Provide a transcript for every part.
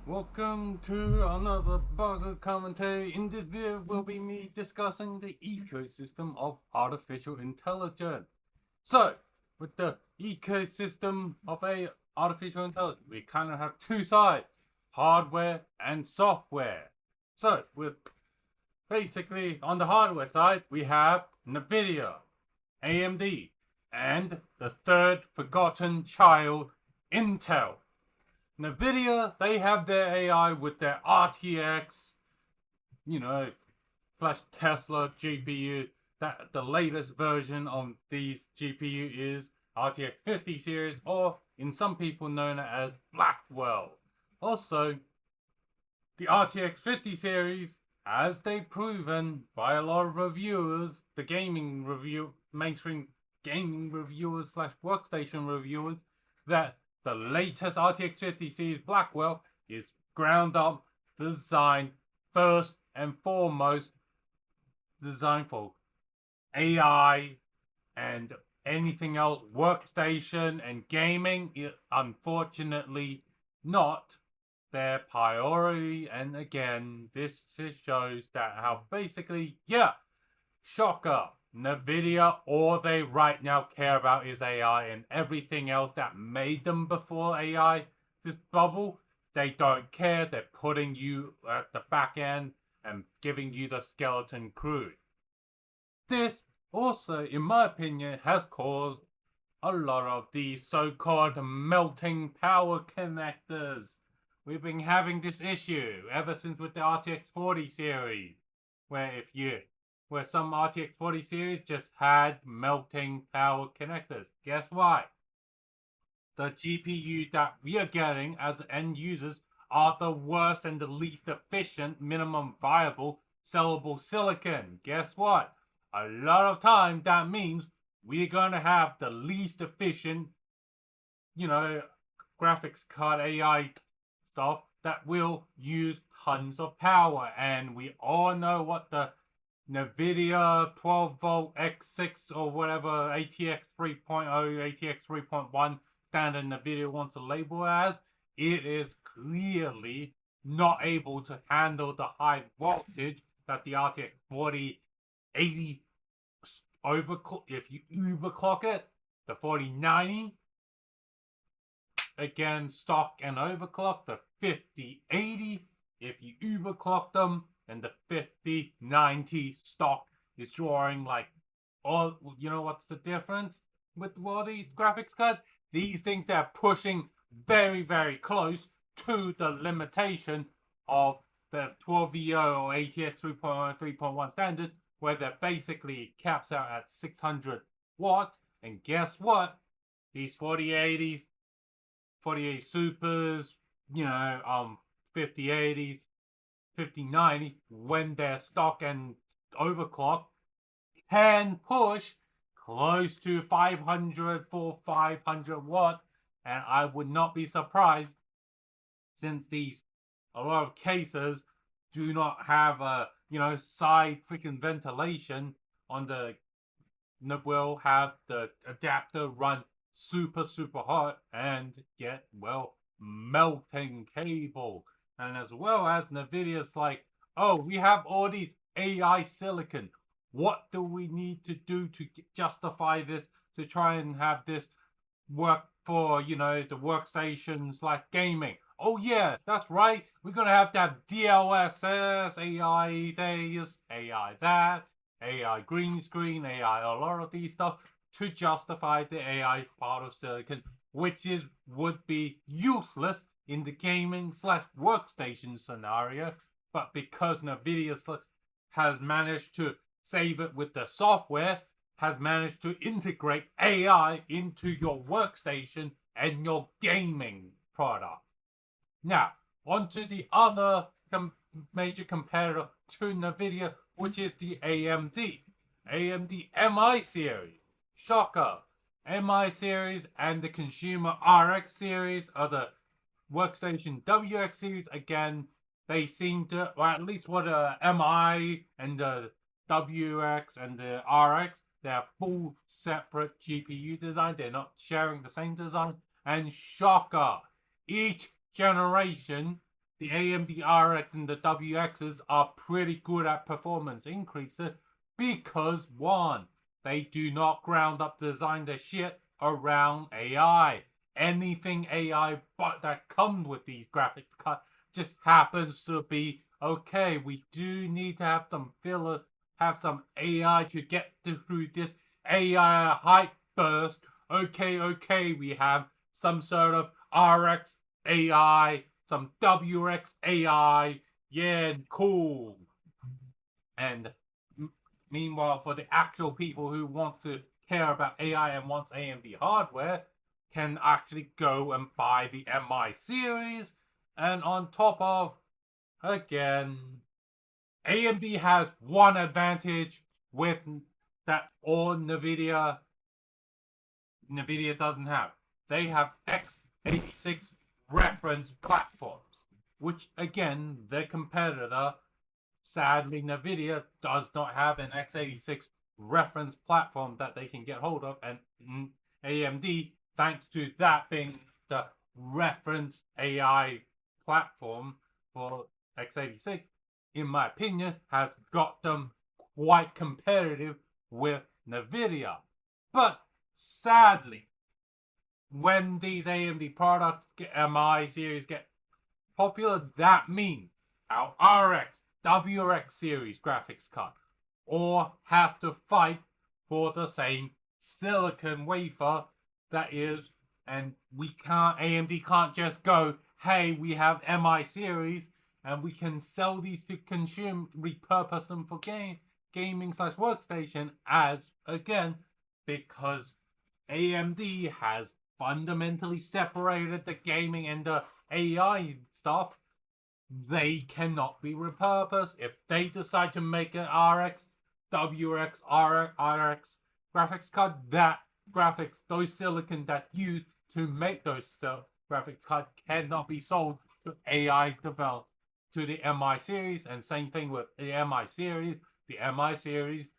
Welcome to another Bugger commentary. In this video will be me discussing the ecosystem of artificial intelligence. So, with the ecosystem of artificial intelligence, we kind of have two sides, hardware and software. So, with basically on the hardware side, we have NVIDIA, AMD, and the third forgotten child, Intel. NVIDIA, they have their AI with their RTX, slash Tesla GPU. That the latest version of these GPU is RTX 50 series, or in some people known as Blackwell. Also, the RTX 50 series, as they've proven by a lot of reviewers, the mainstream gaming reviewers slash workstation reviewers, that the latest RTX 50 series Blackwell is ground up, designed first and foremost, designed for AI and anything else, workstation and gaming. Unfortunately, not their priority. And again, this just shows that how basically, shocker, NVIDIA, all they right now care about is AI, and everything else that made them before AI, this bubble, they don't care. They're putting you at the back end and giving you the skeleton crew. This also, in my opinion, has caused a lot of these so-called melting power connectors. We've been having this issue ever since with the RTX 40 series, where some RTX 40 series just had melting power connectors. Guess why? The GPU that we are getting as end users are the worst and the least efficient minimum viable sellable silicon. Guess what? A lot of time that means we're going to have the least efficient, graphics card AI stuff that will use tons of power. And we all know what the NVIDIA 12 volt X6 or whatever ATX 3.0, ATX 3.1 standard NVIDIA wants to label as. It is clearly not able to handle the high voltage that the RTX 4080 overclock. If you overclock it, the 4090 again stock and overclock, the 5080 if you overclock them, and the 5090 stock is drawing like all. You know what's the difference with all these graphics cards? These things that are pushing very, very close to the limitation of the 12VO or ATX 3.1 3.1 standard, where they're basically caps out at 600 watt. And guess what? These 4080s, 48 supers, 5080s, 5090, when they're stock and overclock, can push close to 500 for 500 watt. And I would not be surprised, since these, a lot of cases, do not have a, side freaking ventilation on the, will have the adapter run super, super hot and get, melting cable. And as well as NVIDIA's like, oh, we have all these AI silicon. What do we need to do to justify this, to try and have this work for, the workstation slash gaming? Oh yeah, that's right. We're gonna have to have DLSS, AI this, AI that, AI green screen, AI a lot of these stuff to justify the AI part of silicon, which would be useless in the gaming slash workstation scenario. But because NVIDIA has managed to save it with the software, has managed to integrate AI into your workstation and your gaming product. Now, on to the other major competitor to NVIDIA, which is the AMD. AMD MI series. Shocker. MI series and the consumer RX series are the workstation WX series. Again, they seem to, or at least what the MI and the WX and the RX, they're full separate GPU design. They're not sharing the same design. And shocker, each generation, the AMD RX and the WXs are pretty good at performance increases because one, they do not ground up design their shit around AI. Anything AI but that comes with these graphics cards just happens to be okay. We do need to have some filler, have some AI to get through this AI hype burst. Okay, we have some sort of RX AI, some WX AI. Yeah, cool. And meanwhile, for the actual people who want to care about AI and wants AMD hardware, can actually go and buy the MI series. And on top of, again, AMD has one advantage with that all Nvidia doesn't have. They have x86 reference platforms, which again, their competitor, sadly, Nvidia does not have an x86 reference platform that they can get hold of, and AMD, thanks to that being the reference AI platform for x86, in my opinion, has got them quite competitive with Nvidia. But sadly, when these AMD products get MI series get popular, that means our RX, WRX series graphics card or has to fight for the same silicon wafer that is, and AMD can't just go, hey, we have MI series and we can sell these to repurpose them for gaming slash workstation, as again, because AMD has fundamentally separated the gaming and the AI stuff. They cannot be repurposed. If they decide to make an RX, WRX, RX graphics card, those silicon that used to make those graphics card cannot be sold to AI developed to the MI series. And same thing with the MI series. The MI series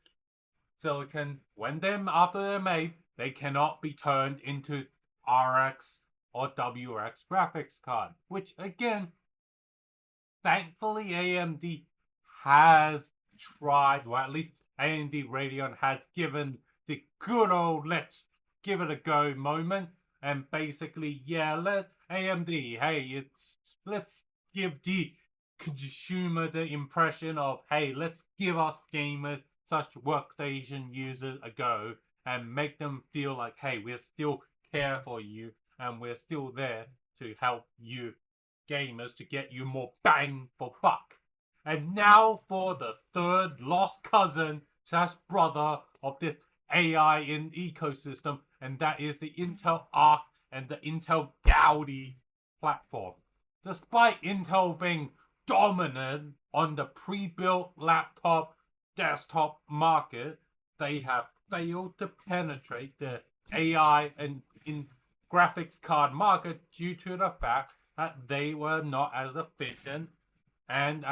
silicon, after they're made, they cannot be turned into RX or WRX graphics card, which again, thankfully AMD has tried, or at least AMD Radeon has given the good old let's give it a go moment, and basically, yeah, let AMD, hey, let's give the consumer the impression of, hey, let's give us gamers such workstation users a go and make them feel like, hey, we're still care for you and we're still there to help you gamers to get you more bang for buck. And now for the third lost cousin / brother of this AI in ecosystem, and that is the Intel Arc and the Intel Gaudi platform. Despite Intel being dominant on the pre-built laptop desktop market, they have failed to penetrate the AI and in graphics card market due to the fact that they were not as efficient and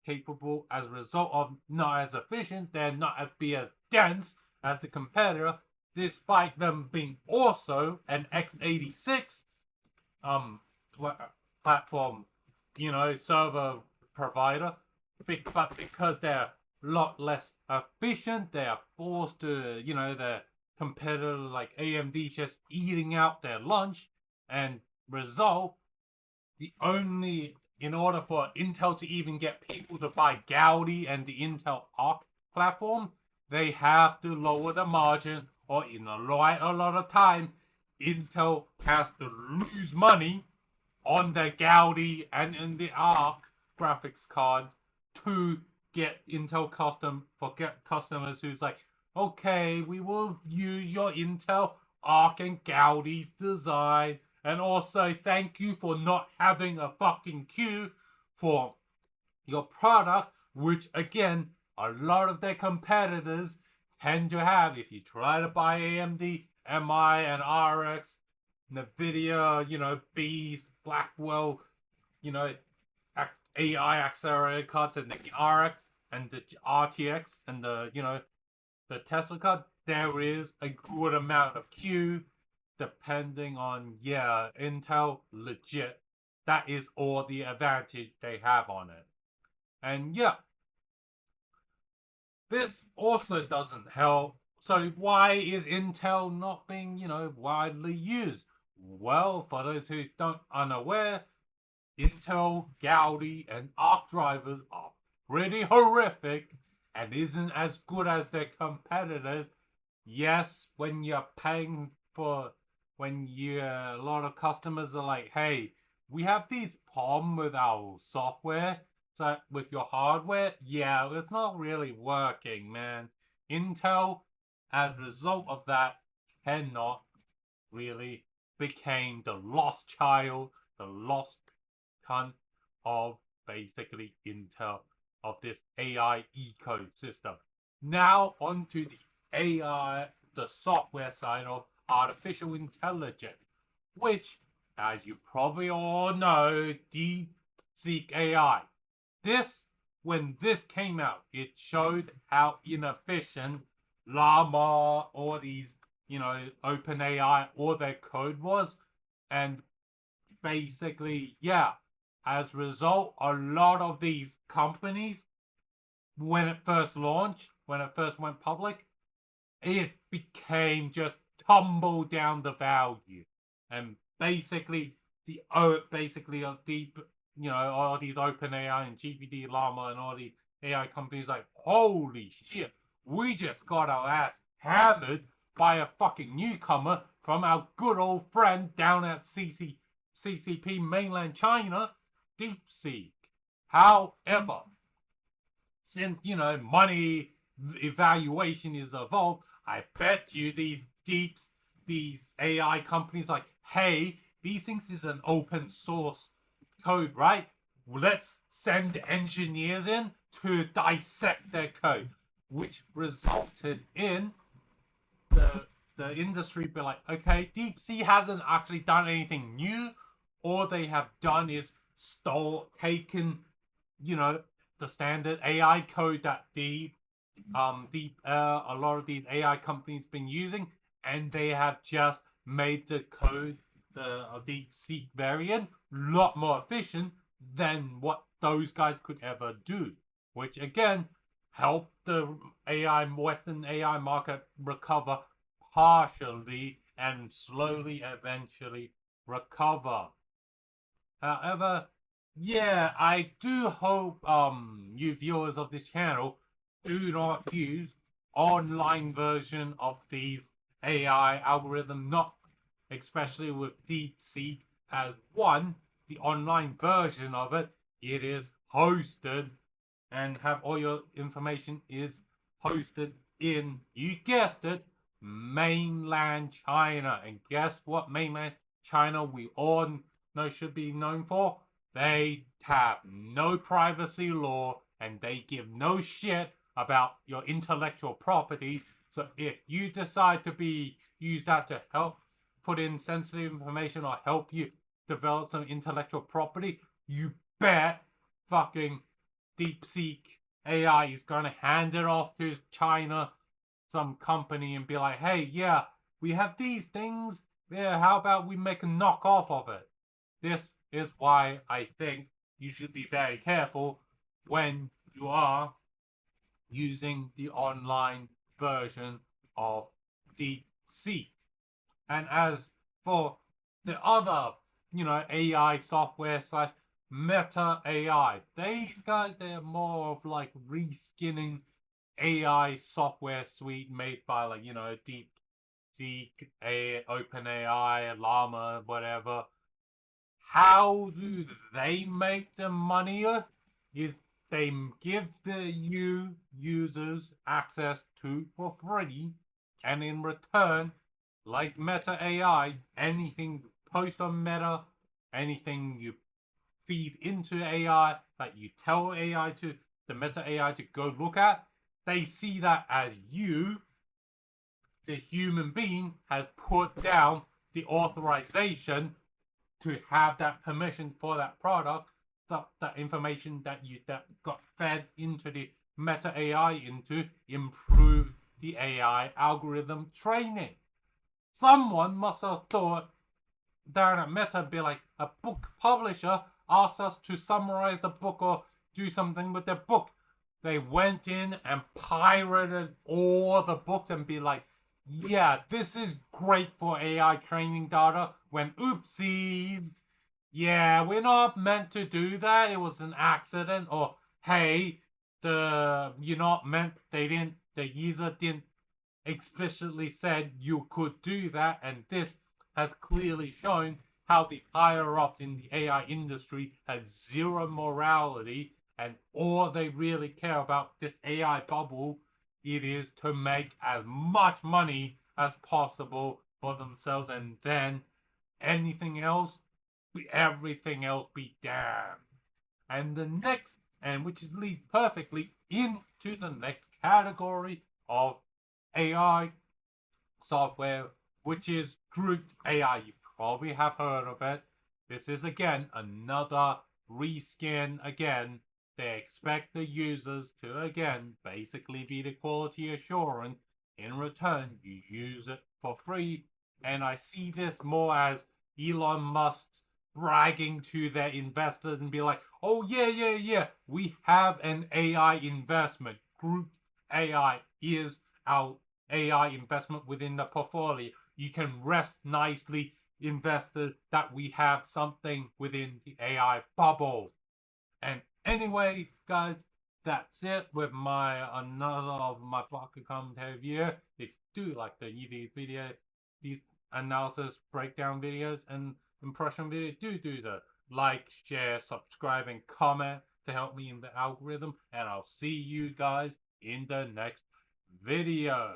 capable. As a result of not as efficient, they're not as dense as the competitor, despite them being also an x86 platform, server provider. But because they're a lot less efficient, they are forced to, their competitor like AMD just eating out their lunch, and result, in order for Intel to even get people to buy Gaudi and the Intel Arc platform, they have to lower the margin, or in a lot of time, Intel has to lose money on the Gaudi and in the Arc graphics card to get Intel customers who's like, okay, we will use your Intel Arc and Gaudi's design, and also thank you for not having a fucking queue for your product, which again, a lot of their competitors tend to have. If you try to buy AMD, MI, and RX, Nvidia, Beast, Blackwell, AI accelerated cards, and the RX and the RTX and the Tesla card, there is a good amount of queue, depending on, Intel legit that is all the advantage they have on it. And yeah, this also doesn't help. So why is Intel not being, widely used? Well, for those who don't unaware, Intel, Gaudi, and Arc drivers are pretty horrific and isn't as good as their competitors. Yes, when you're paying for, a lot of customers are like, hey, we have these problem with our software, so with your hardware, yeah, it's not really working, man. Intel, as a result of that, cannot really became the lost child, the lost cunt of basically Intel, of this AI ecosystem. Now onto the AI, the software side of artificial intelligence, which, as you probably all know, DeepSeek AI. When this came out, it showed how inefficient Llama, all these, OpenAI, all their code was. And basically, yeah, as a result, a lot of these companies, when it first launched, when it first went public, it became just tumble down the value. And basically, a deep, all these OpenAI and GPT Llama and all the AI companies like, holy shit, we just got our ass hammered by a fucking newcomer from our good old friend down at CCP mainland China, DeepSeek. However, since, money evaluation is evolved, I bet you these AI companies like, hey, these things is an open source code, right? Let's send engineers in to dissect their code, which resulted in the industry be like, okay, DeepSeek hasn't actually done anything new. All they have done is taken, the standard AI code that a lot of these AI companies been using, and they have just made the code, the DeepSeek variant, a lot more efficient than what those guys could ever do, which again helped the Western AI market recover partially and slowly eventually recover. However, yeah, I do hope you viewers of this channel do not use online version of these AI algorithm, not especially with DeepSeek, as one, the online version of it, it is hosted and have all your information is hosted in, you guessed it, mainland China. And guess what mainland China we all know should be known for? They have no privacy law and they give no shit about your intellectual property. So if you decide to use that to help put in sensitive information or help you develop some intellectual property, you bet fucking DeepSeek AI is gonna hand it off to China, some company, and be like, hey, yeah, we have these things. Yeah, how about we make a knockoff of it? This is why I think you should be very careful when you are using the online version of DeepSeek. And as for the other, AI software slash Meta AI, these guys, they're more of like reskinning AI software suite made by like, DeepSeek, OpenAI, Llama, whatever. How do they make the money? Is they give the users access to for free, and in return, like Meta AI, anything you post on Meta, anything you feed into AI that you tell AI to the Meta AI to go look at, they see that as you, the human being, has put down the authorization to have that permission for that product, that information that got fed into the Meta AI into improve the AI algorithm training. Someone must have thought down at Meta and be like, a book publisher asked us to summarize the book or do something with their book. They went in and pirated all the books and be like, yeah, this is great for AI training data. When oopsies, yeah, we're not meant to do that. It was an accident. Or hey, you're not meant. The user didn't explicitly said you could do that, and this has clearly shown how the higher ups in the AI industry have zero morality, and all they really care about this AI bubble it is to make as much money as possible for themselves, and then anything else, everything else be damned. And the next, and which leads perfectly into the next category of AI software, which is Groot AI. You probably have heard of it. This is again another reskin again. They expect the users to again basically be the quality assurance. In return, you use it for free. And I see this more as Elon Musk's bragging to their investors and be like, oh yeah, we have an AI investment. Groot AI is our AI investment within the portfolio. You can rest nicely, investors, that we have something within the AI bubble. And anyway, guys, that's it with my another of my pocket commentary video. If you do like the EV video, these analysis breakdown videos and impression video, do the like, share, subscribe, and comment to help me in the algorithm. And I'll see you guys in the next video.